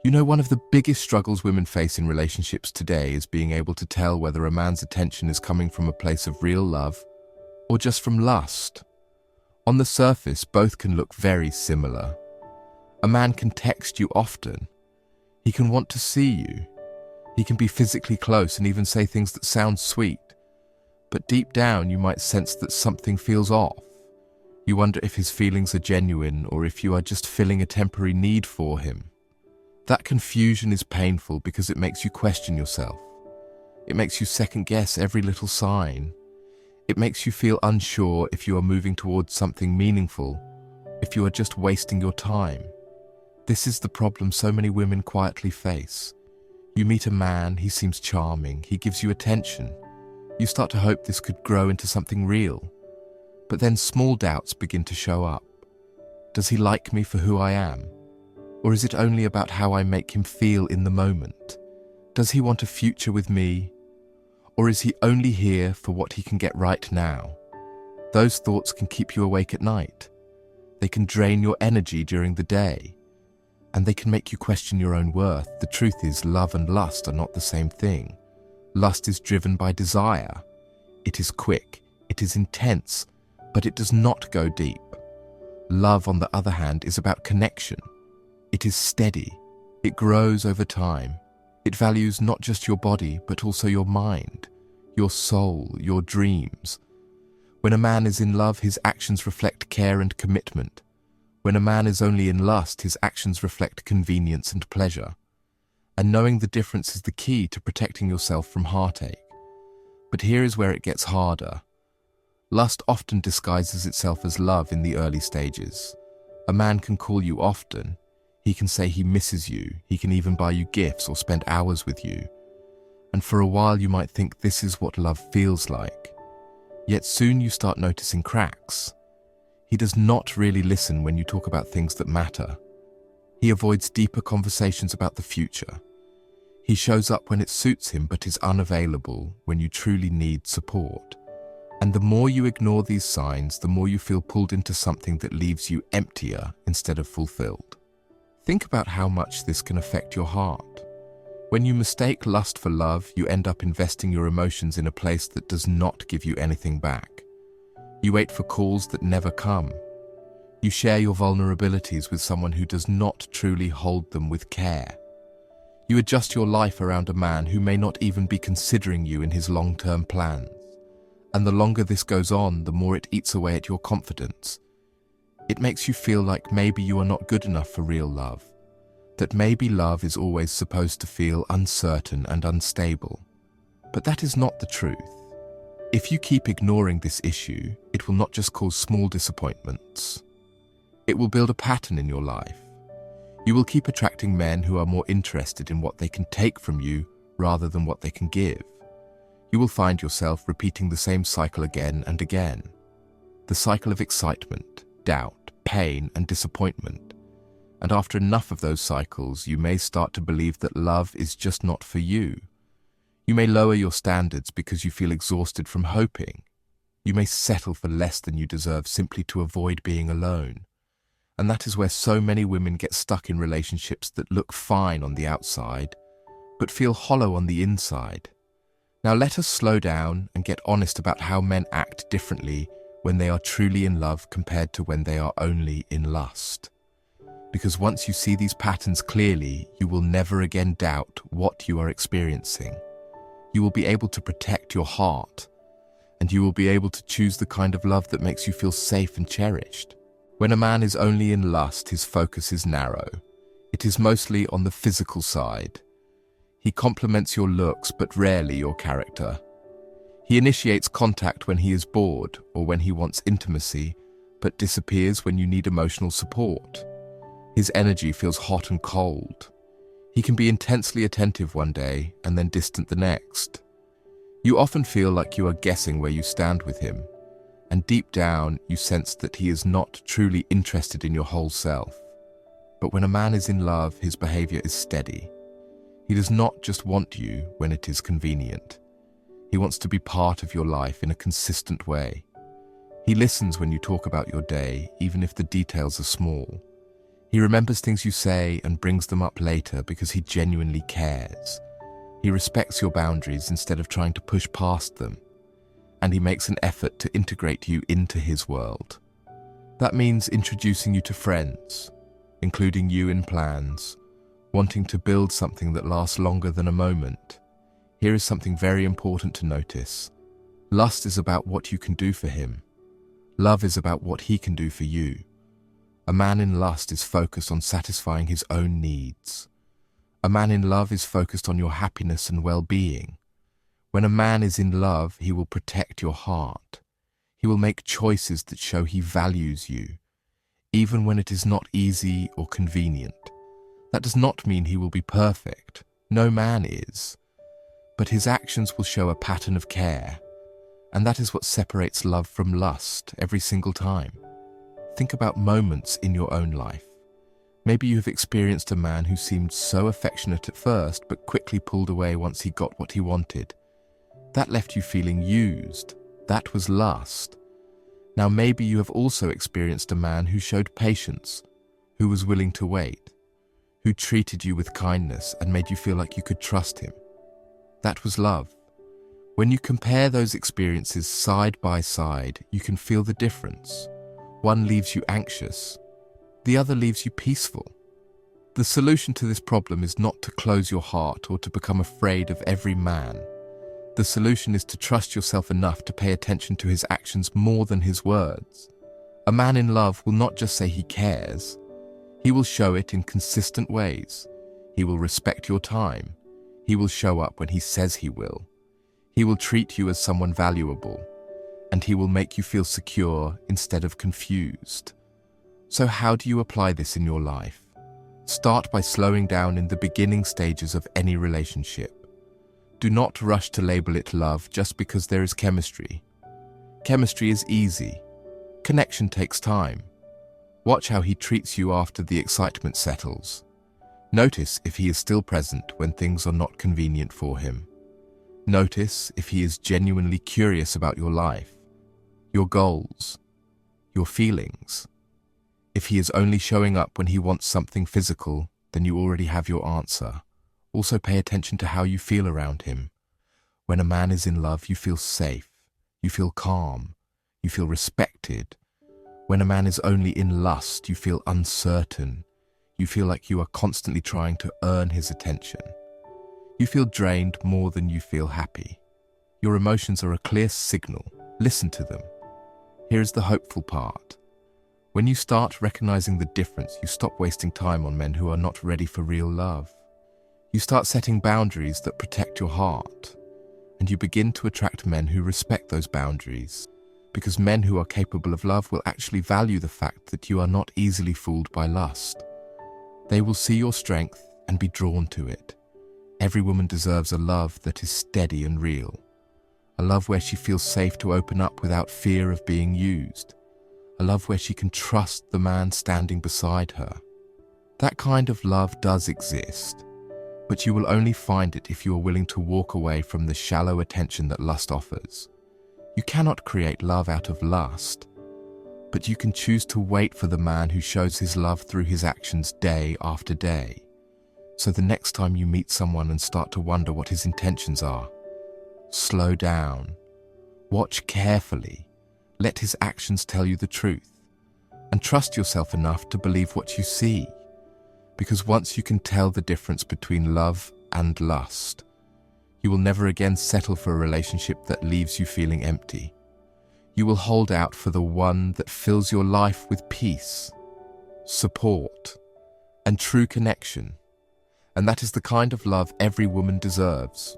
You know, one of the biggest struggles women face in relationships today is being able to tell whether a man's attention is coming from a place of real love or just from lust. On the surface, both can look very similar. A man can text you often. He can want to see you. He can be physically close and even say things that sound sweet. But deep down, you might sense that something feels off. You wonder if his feelings are genuine or if you are just filling a temporary need for him. That confusion is painful because it makes you question yourself. It makes you second-guess every little sign. It makes you feel unsure if you are moving towards something meaningful, if you are just wasting your time. This is the problem so many women quietly face. You meet a man, he seems charming, he gives you attention. You start to hope this could grow into something real. But then small doubts begin to show up. Does he like me for who I am? Or is it only about how I make him feel in the moment? Does he want a future with me? Or is he only here for what he can get right now? Those thoughts can keep you awake at night. They can drain your energy during the day. And they can make you question your own worth. The truth is, love and lust are not the same thing. Lust is driven by desire. It is quick, it is intense, but it does not go deep. Love, on the other hand, is about connection. It is steady. It grows over time. It values not just your body, but also your mind, your soul, your dreams. When a man is in love, his actions reflect care and commitment. When a man is only in lust, his actions reflect convenience and pleasure. And knowing the difference is the key to protecting yourself from heartache. But here is where it gets harder. Lust often disguises itself as love in the early stages. A man can call you often. He can say he misses you. He can even buy you gifts or spend hours with you. And for a while you might think this is what love feels like. Yet soon you start noticing cracks. He does not really listen when you talk about things that matter. He avoids deeper conversations about the future. He shows up when it suits him but is unavailable when you truly need support. And the more you ignore these signs, the more you feel pulled into something that leaves you emptier instead of fulfilled. Think about how much this can affect your heart. When you mistake lust for love, you end up investing your emotions in a place that does not give you anything back. You wait for calls that never come. You share your vulnerabilities with someone who does not truly hold them with care. You adjust your life around a man who may not even be considering you in his long-term plans. And the longer this goes on, the more it eats away at your confidence. It makes you feel like maybe you are not good enough for real love, that maybe love is always supposed to feel uncertain and unstable. But that is not the truth. If you keep ignoring this issue, it will not just cause small disappointments. It will build a pattern in your life. You will keep attracting men who are more interested in what they can take from you rather than what they can give. You will find yourself repeating the same cycle again and again. The cycle of excitement, doubt, pain, and disappointment. And after enough of those cycles, you may start to believe that love is just not for you. You may lower your standards because you feel exhausted from hoping. You may settle for less than you deserve simply to avoid being alone. And that is where so many women get stuck in relationships that look fine on the outside, but feel hollow on the inside. Now let us slow down and get honest about how men act differently when they are truly in love compared to when they are only in lust. Because once you see these patterns clearly, you will never again doubt what you are experiencing. You will be able to protect your heart, and you will be able to choose the kind of love that makes you feel safe and cherished. When a man is only in lust, his focus is narrow. It is mostly on the physical side. He compliments your looks, but rarely your character. He initiates contact when he is bored or when he wants intimacy, but disappears when you need emotional support. His energy feels hot and cold. He can be intensely attentive one day and then distant the next. You often feel like you are guessing where you stand with him, and deep down you sense that he is not truly interested in your whole self. But when a man is in love, his behavior is steady. He does not just want you when it is convenient. He wants to be part of your life in a consistent way. He listens when you talk about your day, even if the details are small. He remembers things you say and brings them up later because he genuinely cares. He respects your boundaries instead of trying to push past them, and he makes an effort to integrate you into his world. That means introducing you to friends, including you in plans, wanting to build something that lasts longer than a moment. Here is something very important to notice. Lust is about what you can do for him. Love is about what he can do for you. A man in lust is focused on satisfying his own needs. A man in love is focused on your happiness and well-being. When a man is in love, he will protect your heart. He will make choices that show he values you, even when it is not easy or convenient. That does not mean he will be perfect. No man is. But his actions will show a pattern of care, and that is what separates love from lust every single time. Think about moments in your own life. Maybe you have experienced a man who seemed so affectionate at first, but quickly pulled away once he got what he wanted. That left you feeling used. That was lust. Now maybe you have also experienced a man who showed patience, who was willing to wait, who treated you with kindness and made you feel like you could trust him. That was love. When you compare those experiences side by side, you can feel the difference. One leaves you anxious, the other leaves you peaceful. The solution to this problem is not to close your heart or to become afraid of every man. The solution is to trust yourself enough to pay attention to his actions more than his words. A man in love will not just say he cares. He will show it in consistent ways. He will respect your time. He will show up when he says he will. He will treat you as someone valuable, and he will make you feel secure instead of confused. So how do you apply this in your life? Start by slowing down in the beginning stages of any relationship. Do not rush to label it love just because there is chemistry. Chemistry is easy. Connection takes time. Watch how he treats you after the excitement settles. Notice if he is still present when things are not convenient for him. Notice if he is genuinely curious about your life, your goals, your feelings. If he is only showing up when he wants something physical, then you already have your answer. Also pay attention to how you feel around him. When a man is in love, you feel safe, you feel calm, you feel respected. When a man is only in lust, you feel uncertain. You feel like you are constantly trying to earn his attention. You feel drained more than you feel happy. Your emotions are a clear signal. Listen to them. Here is the hopeful part. When you start recognizing the difference, you stop wasting time on men who are not ready for real love. You start setting boundaries that protect your heart, and you begin to attract men who respect those boundaries, because men who are capable of love will actually value the fact that you are not easily fooled by lust. They will see your strength and be drawn to it. Every woman deserves a love that is steady and real, a love where she feels safe to open up without fear of being used, a love where she can trust the man standing beside her. That kind of love does exist, but you will only find it if you are willing to walk away from the shallow attention that lust offers. You cannot create love out of lust, but you can choose to wait for the man who shows his love through his actions day after day. So the next time you meet someone and start to wonder what his intentions are, slow down, watch carefully, let his actions tell you the truth, and trust yourself enough to believe what you see. Because once you can tell the difference between love and lust, you will never again settle for a relationship that leaves you feeling empty. You will hold out for the one that fills your life with peace, support, and true connection. And that is the kind of love every woman deserves.